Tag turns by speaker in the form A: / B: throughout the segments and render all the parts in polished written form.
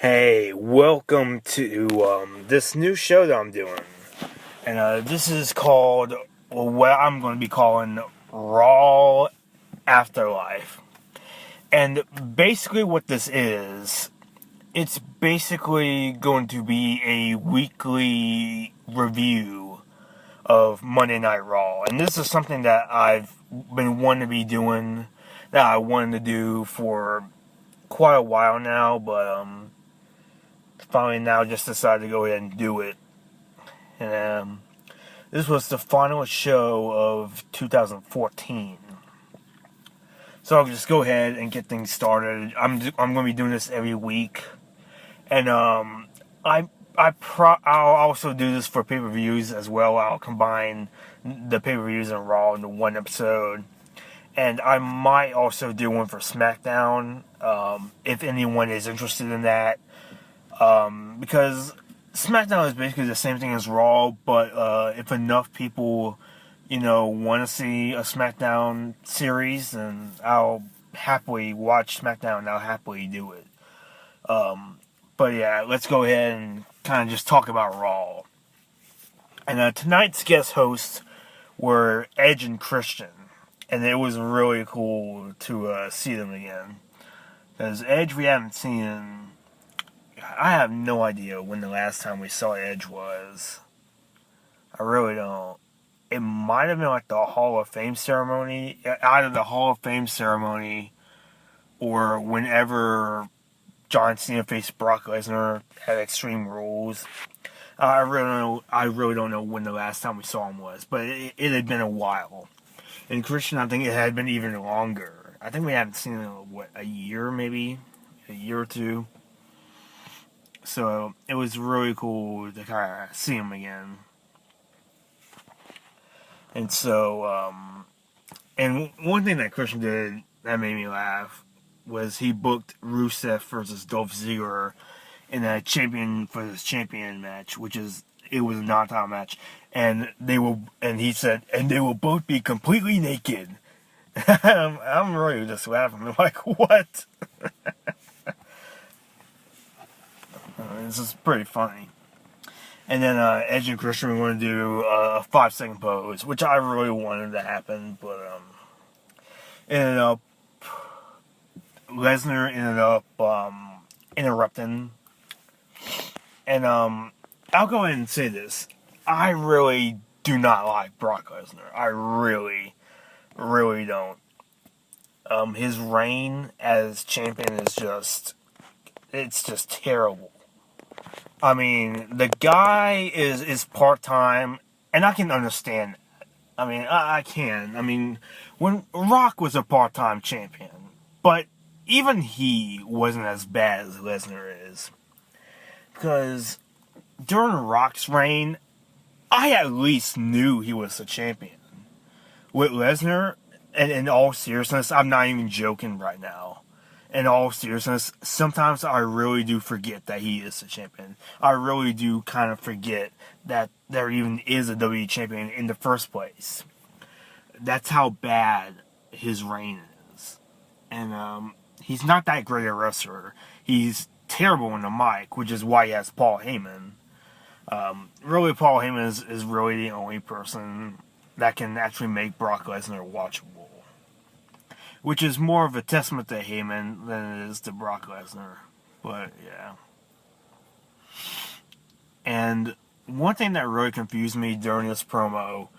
A: Hey, welcome to this new show that I'm doing. And this is called, what I'm going to be calling Raw Afterlife. And basically, what this is, it's basically going to be a weekly review of Monday Night Raw. And this is something that I've been wanting to be doing, that I wanted to do for quite a while now, but finally now just decided to go ahead and do it. And this was the final show of 2014. So I'll just go ahead and get things started. I'm going to be doing this every week. And I'll also do this for pay-per-views as well. I'll combine the pay-per-views and Raw into one episode. And I might also do one for SmackDown, if anyone is interested in that. Because SmackDown is basically the same thing as Raw, but if enough people, want to see a SmackDown series, then I'll happily watch SmackDown and I'll happily do it. But yeah, let's go ahead and kind of just talk about Raw. And tonight's guest hosts were Edge and Christian, and it was really cool to see them again. Because Edge we haven't seen. I have no idea when the last time we saw Edge was. I really don't. It might have been like the Hall of Fame ceremony. Either the Hall of Fame ceremony or whenever John Cena faced Brock Lesnar at Extreme Rules. I really don't know when the last time we saw him was. But it had been a while. And Christian, I think it had been even longer. I think we haven't seen him in, a year maybe? A year or two. So it was really cool to kind of see him again. And so, and one thing that Christian did that made me laugh was he booked Rusev versus Dolph Ziggler in a champion for this champion match, it was a non-title match, and he said, and they will both be completely naked. I'm really just laughing. I'm like, what? This is pretty funny. And then Edge and Christian were going to do a 5-second pose, which I really wanted to happen, but Lesnar ended up interrupting. And I'll go ahead and say this. I really do not like Brock Lesnar. I really, really don't. His reign as champion is just terrible. I mean, the guy is part-time, and I can understand that. I mean, I can. I mean, when Rock was a part-time champion, but even he wasn't as bad as Lesnar is. Because during Rock's reign, I at least knew he was a champion. With Lesnar, and in all seriousness, I'm not even joking right now. In all seriousness, sometimes I really do forget that he is a champion. I really do kind of forget that there even is a WWE champion in the first place. That's how bad his reign is. And he's not that great a wrestler. He's terrible on the mic, which is why he has Paul Heyman. Really, Paul Heyman is really the only person that can actually make Brock Lesnar watchable. Which is more of a testament to Heyman than it is to Brock Lesnar. But, yeah. And one thing that really confused me during this promo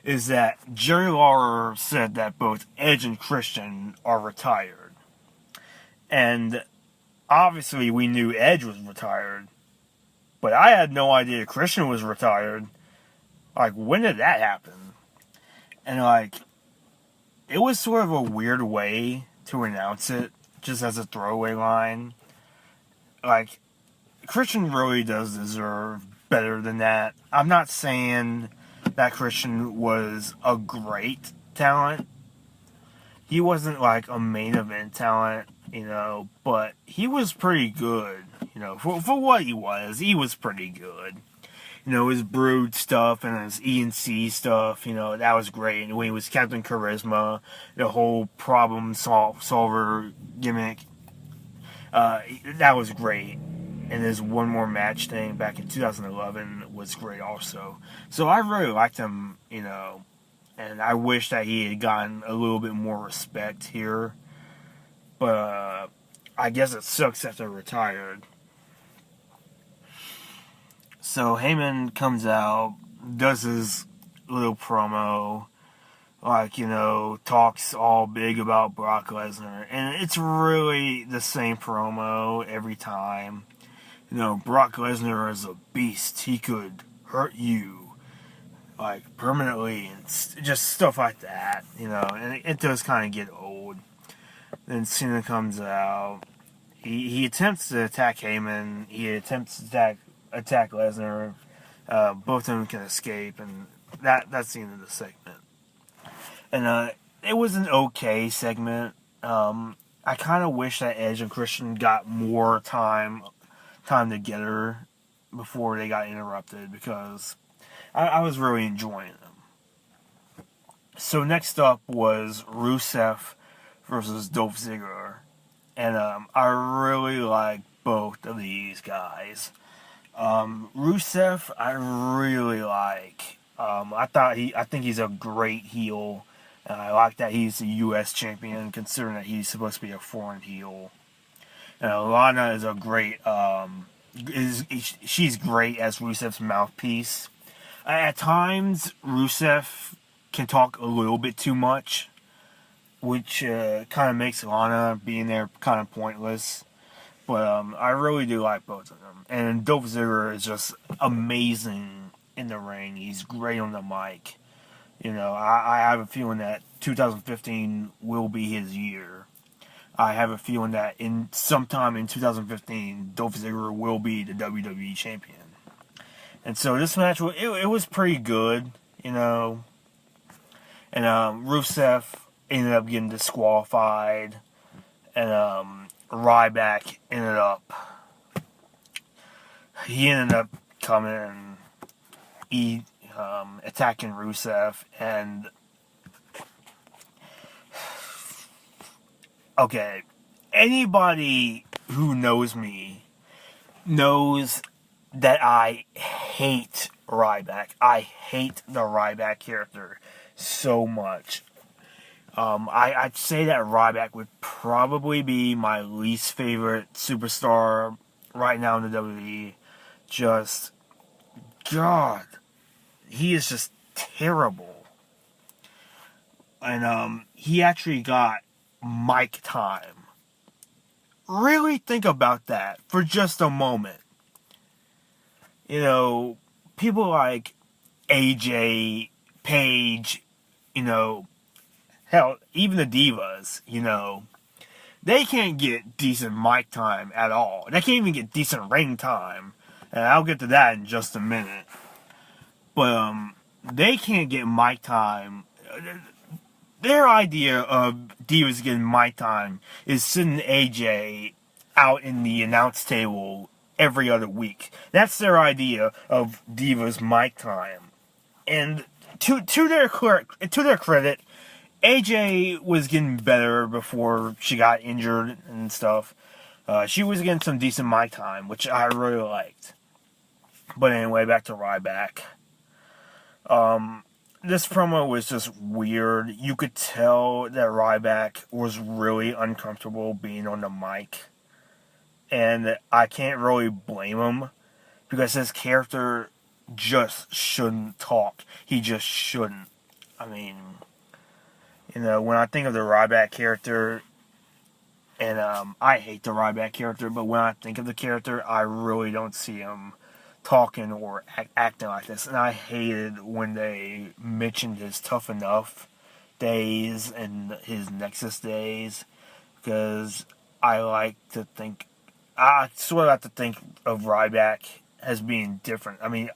A: is that Jerry Lawler said that both Edge and Christian are retired. And obviously we knew Edge was retired. But I had no idea Christian was retired. Like, when did that happen? And, it was sort of a weird way to announce it, just as a throwaway line. Christian really does deserve better than that. I'm not saying that Christian was a great talent. He wasn't a main event talent, but he was pretty good. For what he was pretty good. His Brood stuff and his E&C stuff, that was great. And when he was Captain Charisma, the whole problem solver gimmick, that was great. and his One More Match thing back in 2011 was great also. So I really liked him, and I wish that he had gotten a little bit more respect here. But I guess it sucks that they're retired. So Heyman comes out, does his little promo, talks all big about Brock Lesnar. And it's really the same promo every time. Brock Lesnar is a beast. He could hurt you, permanently, and just stuff like that, and it does kind of get old. Then Cena comes out. He attempts to attack Heyman. He attempts to attack Lesnar. Both of them can escape, and that's the end of the segment. And it was an okay segment. I kind of wish that Edge and Christian got more time together before they got interrupted, because I was really enjoying them. So next up was Rusev versus Dolph Ziggler. And I really like both of these guys. Rusev, I really like. I think he's a great heel. And I like that he's a U.S. champion, considering that he's supposed to be a foreign heel. And Lana is a great, she's great as Rusev's mouthpiece. At times, Rusev can talk a little bit too much, which kind of makes Lana being there kind of pointless. But I really do like both of them. And Dolph Ziggler is just amazing in the ring. He's great on the mic. I have a feeling that 2015 will be his year. I have a feeling that sometime in 2015, Dolph Ziggler will be the WWE champion. And so this match, it was pretty good, And Rusev ended up getting disqualified, and Ryback ended up coming and attacking Rusev. And okay, anybody who knows me knows that I hate Ryback. I hate the Ryback character so much. I'd say that Ryback would probably be my least favorite superstar right now in the WWE. Just, God, he is just terrible. And he actually got mic time. Really think about that for just a moment. People like AJ, Paige, hell, even the Divas, they can't get decent mic time at all. They can't even get decent ring time. And I'll get to that in just a minute. But they can't get mic time. Their idea of Divas getting mic time is sending AJ out in the announce table every other week. That's their idea of Divas mic time. And to their credit, AJ was getting better before she got injured and stuff. She was getting some decent mic time, which I really liked. But anyway, back to Ryback. This promo was just weird. You could tell that Ryback was really uncomfortable being on the mic. And I can't really blame him, because his character just shouldn't talk. He just shouldn't. I mean, when I think of the Ryback character, and I hate the Ryback character, but when I think of the character, I really don't see him talking or acting like this. And I hated when they mentioned his Tough Enough days and his Nexus days, because I sort of like to think of Ryback as being different. I mean,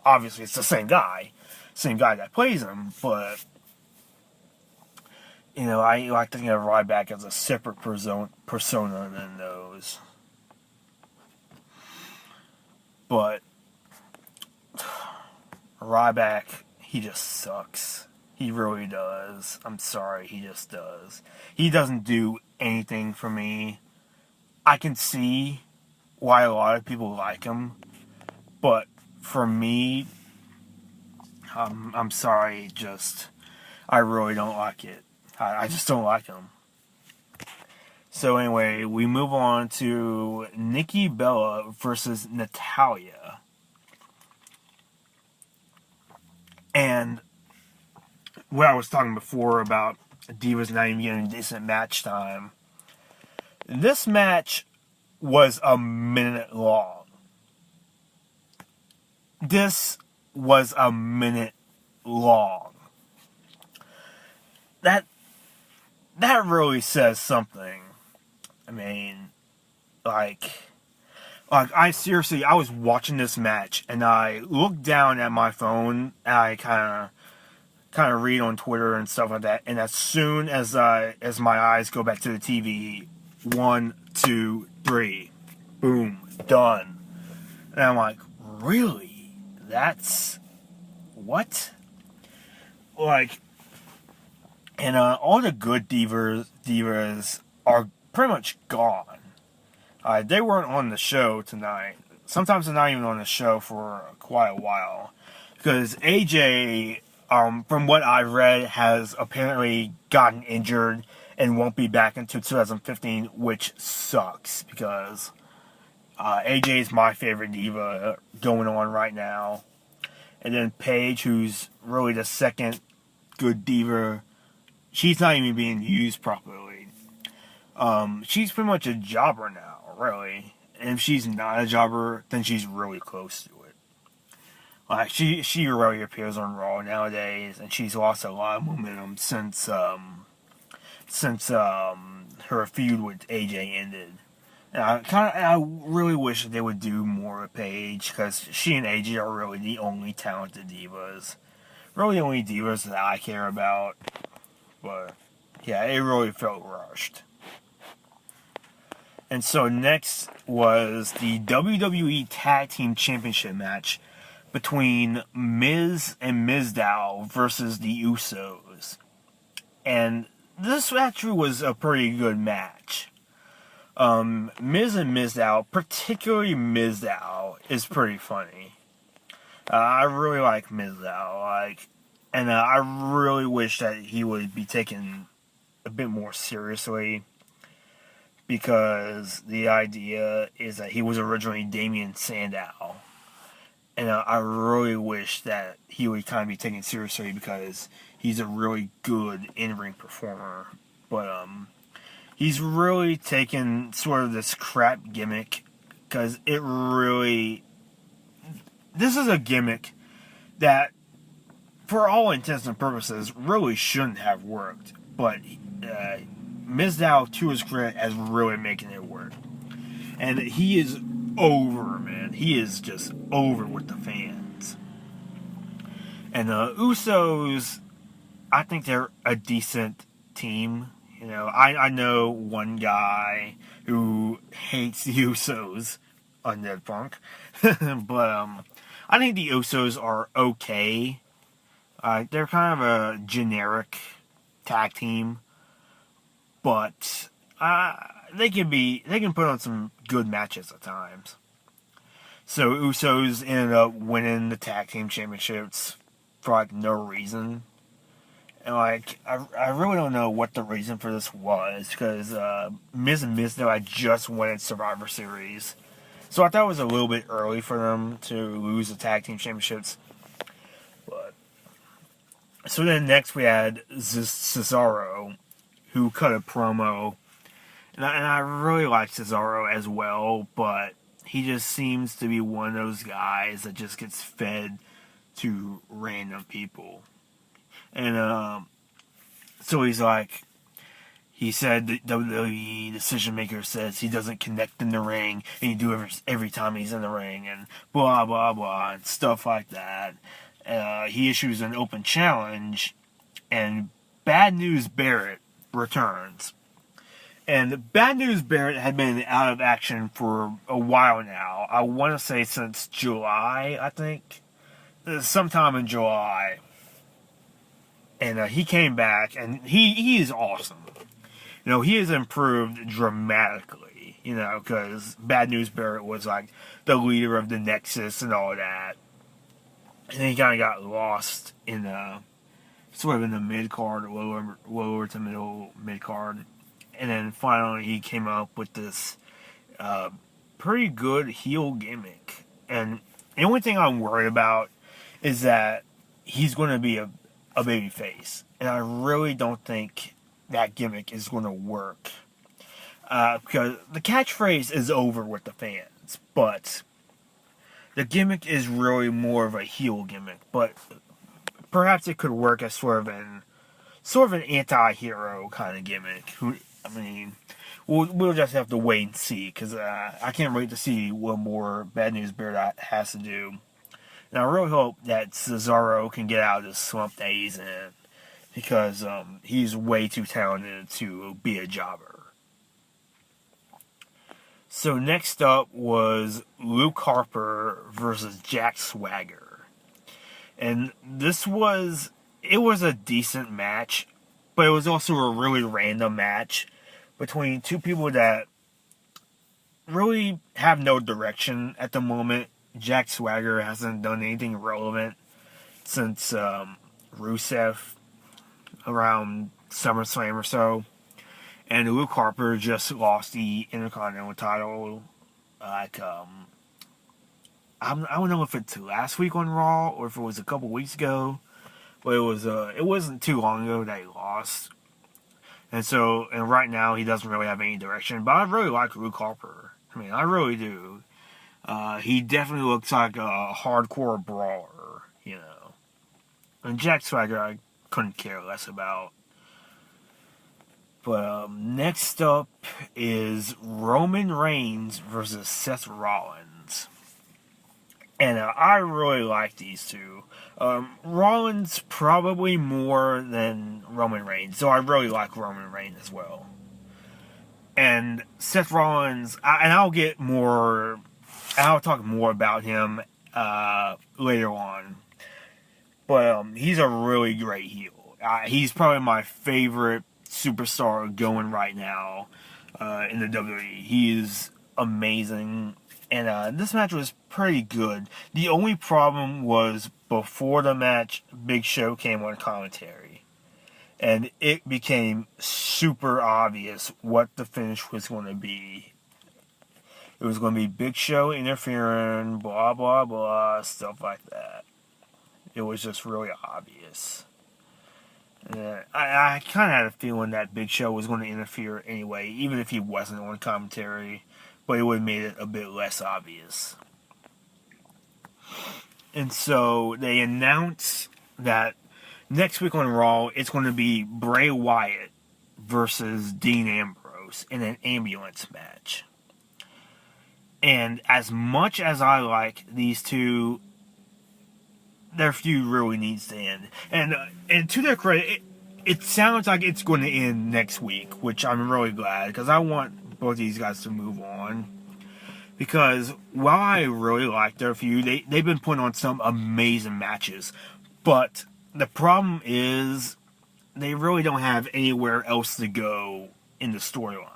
A: obviously it's the same guy that plays him, but I like to think of Ryback as a separate persona than those. But Ryback, he just sucks. He really does. I'm sorry, he just does. He doesn't do anything for me. I can see why a lot of people like him. But for me, I'm sorry, I really don't like it. I just don't like him. So anyway, we move on to Nikki Bella versus Natalya. And what I was talking before about Divas not even getting decent match time. This match was a minute long. This was a minute long. That really says something. I mean, like I was watching this match and I looked down at my phone and I kind of read on Twitter and stuff like that. And as soon as my eyes go back to the TV, 1, 2, 3, boom, done. And I'm like, really? That's what? Like, and all the good divas are pretty much gone. They weren't on the show tonight. Sometimes they're not even on the show for quite a while. Because AJ, from what I've read, has apparently gotten injured and won't be back until 2015, which sucks. Because AJ is my favorite diva going on right now. And then Paige, who's really the second good diva, she's not even being used properly. She's pretty much a jobber now, really. And if she's not a jobber, then she's really close to it. Like, she really appears on Raw nowadays, and she's lost a lot of momentum since her feud with AJ ended. And I really wish they would do more with Paige, because she and AJ are really the only talented divas. Really the only divas that I care about. But, yeah, it really felt rushed. And so next was the WWE Tag Team Championship match between Miz and Mizdow versus the Usos. And this actually was a pretty good match. Miz and Mizdow, particularly Mizdow, is pretty funny. I really like Mizdow, and I really wish that he would be taken a bit more seriously, because the idea is that he was originally Damien Sandow, and I really wish that he would kind of be taken seriously, because he's a really good in-ring performer, but he's really taken sort of this crap gimmick, because this is a gimmick that, for all intents and purposes, really shouldn't have worked, but Mizdow, to his credit, is really making it work. And he is over, man. He is just over with the fans. And the Usos, I think they're a decent team. You know, I know one guy who hates the Usos, Undead Punk. But I think the Usos are okay. They're kind of a generic tag team. But they can put on some good matches at times. So Usos ended up winning the tag team championships for no reason. And I really don't know what the reason for this was, because Miz and Mizdow had just won Survivor Series. So I thought it was a little bit early for them to lose the tag team championships. But so then next we had Cesaro, who cut a promo, and I really like Cesaro as well, but he just seems to be one of those guys that just gets fed to random people. And so he said the WWE decision maker says he doesn't connect in the ring, and you do every time he's in the ring, and blah blah blah and stuff like that. He issues an open challenge, and Bad News Barrett returns. And Bad News Barrett had been out of action for a while now. I want to say since July, I think. Sometime in July. And he came back, and he is awesome. You know, he has improved dramatically. you know, because Bad News Barrett was like the leader of the Nexus and all that. And then he kind of got lost in sort of in the mid card, lower to middle mid card, and then finally he came up with this pretty good heel gimmick. And the only thing I'm worried about is that he's going to be a baby face, and I really don't think that gimmick is going to work because the catchphrase is over with the fans, but the gimmick is really more of a heel gimmick. But perhaps it could work as sort of an anti-hero kind of gimmick. I mean, we'll just have to wait and see, because I can't wait to see what more Bad News Bear has to do. And I really hope that Cesaro can get out of this slump that he's in, because he's way too talented to be a jobber. So next up was Luke Harper versus Jack Swagger. And it was a decent match, but it was also a really random match between two people that really have no direction at the moment. Jack Swagger hasn't done anything relevant since Rusev around SummerSlam or so. And Luke Harper just lost the Intercontinental title. I don't know if it's last week on Raw or if it was a couple weeks ago, but it wasn't too long ago that he lost. And right now he doesn't really have any direction. But I really like Luke Harper. I mean, I really do. He definitely looks like a hardcore brawler, you know. And Jack Swagger, I couldn't care less about. But next up is Roman Reigns versus Seth Rollins. And I really like these two. Rollins probably more than Roman Reigns, so I really like Roman Reigns as well. And Seth Rollins, I'll talk more about him later on. But he's a really great heel. He's probably my favorite superstar going right now in the WWE. He is amazing. And this match was pretty good. The only problem was before the match, Big Show came on commentary. And it became super obvious what the finish was going to be. It was going to be Big Show interfering, blah, blah, blah, stuff like that. It was just really obvious. I kind of had a feeling that Big Show was going to interfere anyway, even if he wasn't on commentary. But it would have made it a bit less obvious. And so they announced that next week on Raw, it's going to be Bray Wyatt versus Dean Ambrose in an ambulance match. And as much as I like these two, their feud really needs to end. And to their credit, it sounds like it's going to end next week, which I'm really glad, because I want both these guys to move on. Because while I really like their feud, they've been putting on some amazing matches. But the problem is they really don't have anywhere else to go in the storyline.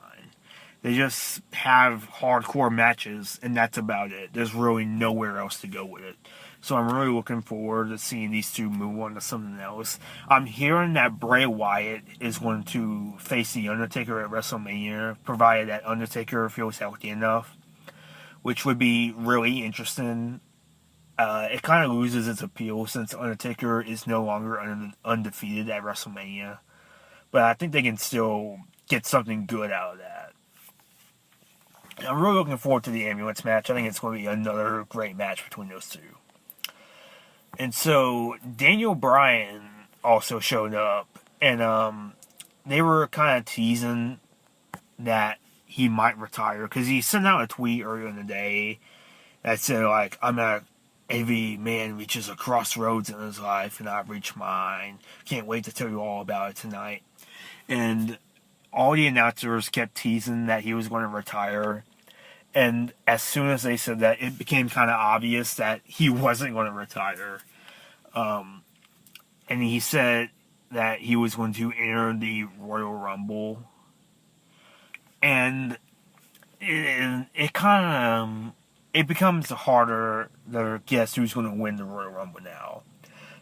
A: They just have hardcore matches, and that's about it. There's really nowhere else to go with it. So I'm really looking forward to seeing these two move on to something else. I'm hearing that Bray Wyatt is going to face The Undertaker at WrestleMania, provided that Undertaker feels healthy enough, which would be really interesting. It kind of loses its appeal since Undertaker is no longer undefeated at WrestleMania. But I think they can still get something good out of that. I'm really looking forward to the ambulance match. I think it's going to be another great match between those two. And so Daniel Bryan also showed up, and they were kind of teasing that he might retire, because he sent out a tweet earlier in the day that said, like, every man reaches a crossroads in his life, and I've reached mine. Can't wait to tell you all about it tonight. And all the announcers kept teasing that he was going to retire. And as soon as they said that, it became kind of obvious that he wasn't going to retire. And he said that he was going to enter the Royal Rumble. And it kind of it becomes harder to guess who's going to win the Royal Rumble now,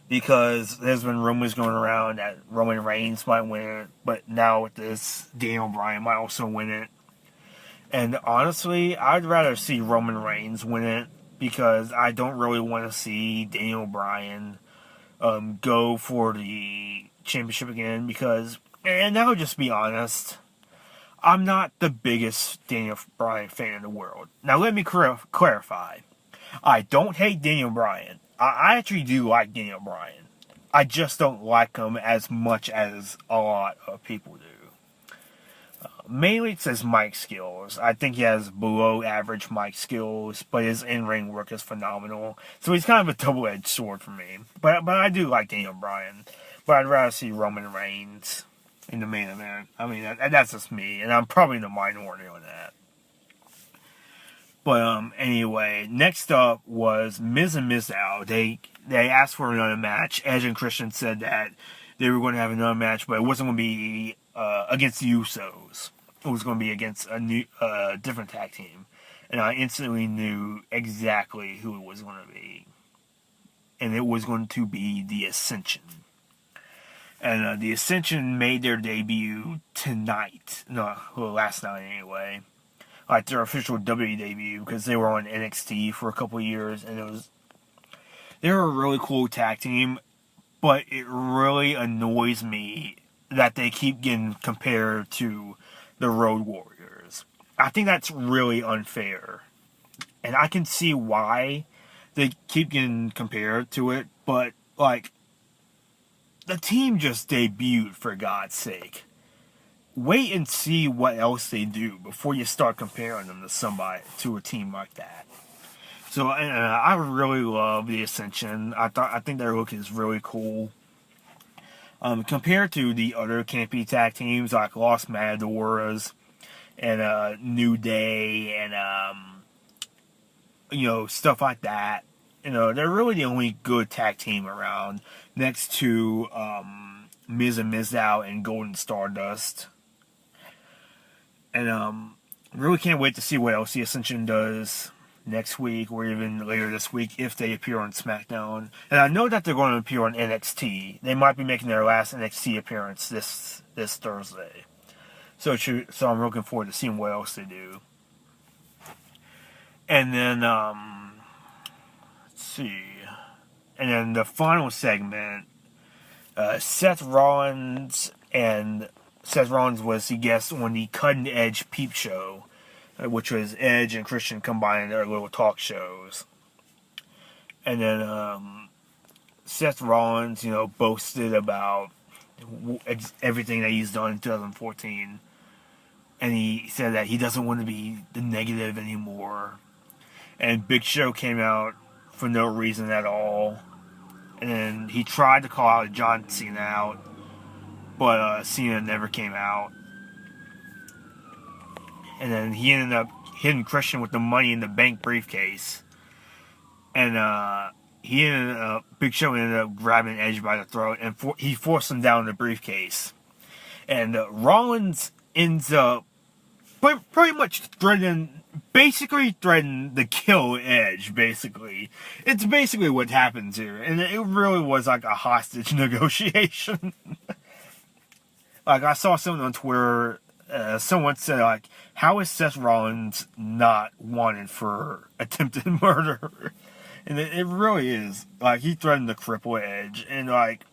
A: because there's been rumors going around that Roman Reigns might win it, but now with this, Daniel Bryan might also win it. And honestly, I'd rather see Roman Reigns win it, because I don't really want to see Daniel Bryan go for the championship again, because, and I'll just be honest, I'm not the biggest Daniel Bryan fan in the world. Now let me clarify. I don't hate Daniel Bryan. I actually do like Daniel Bryan. I just don't like him as much as a lot of people do. Mainly it's his mic skills. I think he has below average mic skills, but his in-ring work is phenomenal. So he's kind of a double-edged sword for me. But I do like Daniel Bryan. But I'd rather see Roman Reigns in the main event. I mean, that's just me, and I'm probably in the minority on that. But anyway, next up was Miz and Mizdow. They asked for another match. Edge and Christian said that they were going to have another match, but it wasn't going to be against the Usos. It was going to be against a different tag team. And I instantly knew exactly who it was going to be. And it was going to be the Ascension. And the Ascension made their debut tonight. No, well, last night anyway. Like their official WWE debut, because they were on NXT for a couple of years. And they were a really cool tag team. But it really annoys me that they keep getting compared to the Road Warriors. I think that's really unfair. And I can see why they keep getting compared to it, but, like, the team just debuted, for God's sake. Wait and see what else they do before you start comparing them to a team like that. So, I really love the Ascension. I think their look is really cool. Compared to the other campy tag teams like Los Matadors and New Day and stuff like that, they're really the only good tag team around, next to Miz and Mizdow and Golden Stardust. And really can't wait to see what else the Ascension does next week or even later this week if they appear on SmackDown. And I know that they're going to appear on NXT. They might be making their last NXT appearance this Thursday. So I'm looking forward to seeing what else they do. And then let's see. And then the final segment, Seth Rollins was the guest on the Cutting Edge Peep Show, which was Edge and Christian combining their little talk shows. And then Seth Rollins, boasted about everything that he's done in 2014. And he said that he doesn't want to be the negative anymore. And Big Show came out for no reason at all. And then he tried to call out John Cena out, but Cena never came out. And then he ended up hitting Christian with the Money in the Bank briefcase. And Big Show ended up grabbing Edge by the throat, and he forced him down the briefcase. And Rollins ends up pretty much basically threatened to kill Edge, basically. It's basically what happens here. And it really was like a hostage negotiation. Like, I saw something on Twitter, someone said, like, how is Seth Rollins not wanted for attempted murder? And it really is. Like, he threatened to cripple Edge. And, like,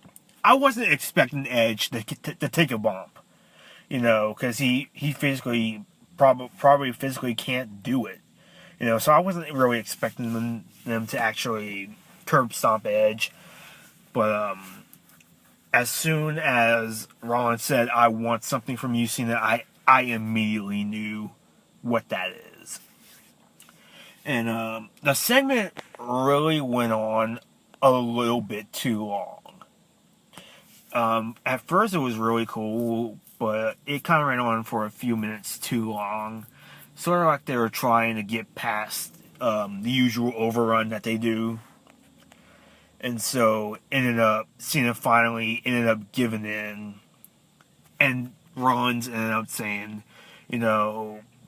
A: I wasn't expecting Edge to take a bump. Because he physically, probably physically can't do it. So I wasn't really expecting them to actually curb stomp Edge. But, as soon as Rollins said, I want something from you, Cena, I immediately knew what that is. And the segment really went on a little bit too long. At first it was really cool, but it kind of ran on for a few minutes too long. Sort of like they were trying to get past the usual overrun that they do. And so Cena finally ended up giving in. And Rollins ended up saying,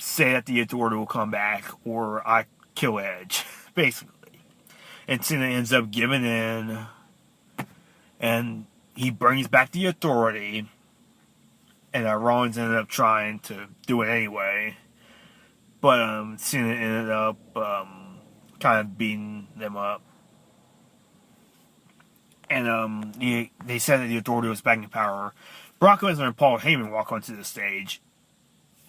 A: say that the Authority will come back, or I kill Edge, basically. And Cena ends up giving in, and he brings back the Authority, and Rollins ended up trying to do it anyway. But Cena ended up kind of beating them up. And they said that the Authority was back in power. Brock Lesnar and Paul Heyman walk onto the stage.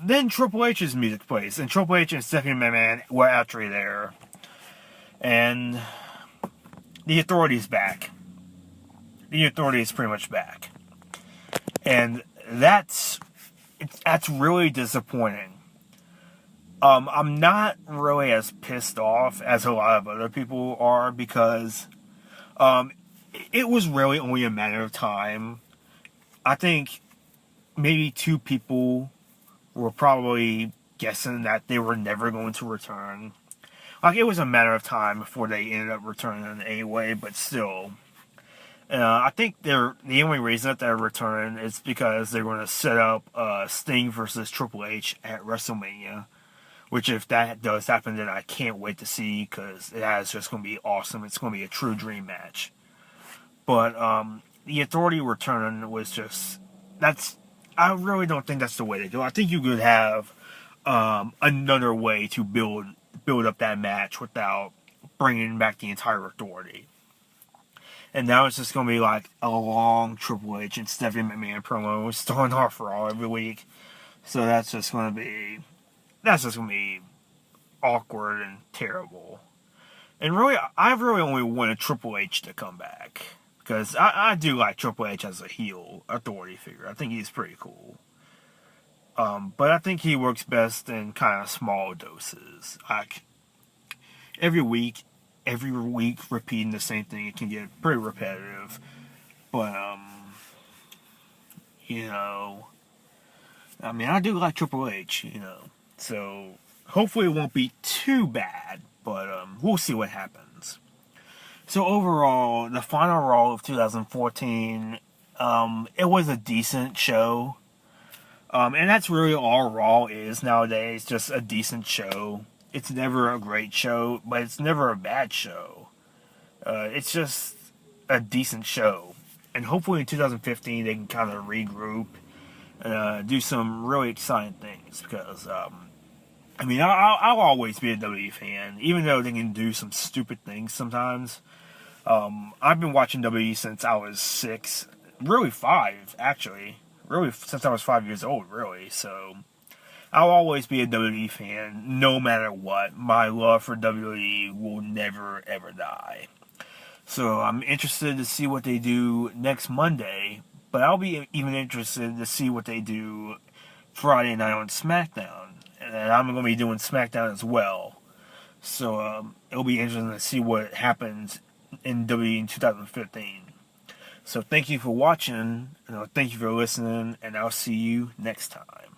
A: Then Triple H's music plays, and Triple H and Stephanie McMahon were actually there. And the Authority is back. The Authority is pretty much back. And that's really disappointing. I'm not really as pissed off as a lot of other people are, because it was really only a matter of time. I think maybe 2 people were probably guessing that they were never going to return. Like, it was a matter of time before they ended up returning anyway, but still. I think the only reason that they're returning is because they're going to set up Sting versus Triple H at WrestleMania. Which, if that does happen, then I can't wait to see, because it's just going to be awesome. It's going to be a true dream match. But the Authority return was just... I really don't think that's the way to do it. I think you could have another way to build up that match without bringing back the entire Authority. And now it's just going to be like a long Triple H and Stephanie McMahon promo starting off Raw every week. So that's just going to be awkward and terrible. And really, I really only wanted Triple H to come back. Because I do like Triple H as a heel Authority figure. I think he's pretty cool. But I think he works best in kind of small doses. Like, every week repeating the same thing, it can get pretty repetitive. But, I do like Triple H, So, hopefully it won't be too bad. But, we'll see what happens. So overall, the final Raw of 2014, it was a decent show. And that's really all Raw is nowadays, just a decent show. It's never a great show, but it's never a bad show. It's just a decent show. And hopefully in 2015 they can kind of regroup and do some really exciting things. Because, I'll always be a WWE fan, even though they can do some stupid things sometimes. I've been watching WWE since I was 6, really 5, actually. Really, since I was 5 years old, really. So, I'll always be a WWE fan, no matter what. My love for WWE will never, ever die. So, I'm interested to see what they do next Monday, but I'll be even interested to see what they do Friday night on SmackDown. And I'm going to be doing SmackDown as well. So, it'll be interesting to see what happens in WWE in 2015. So thank you for watching, and thank you for listening, and I'll see you next time.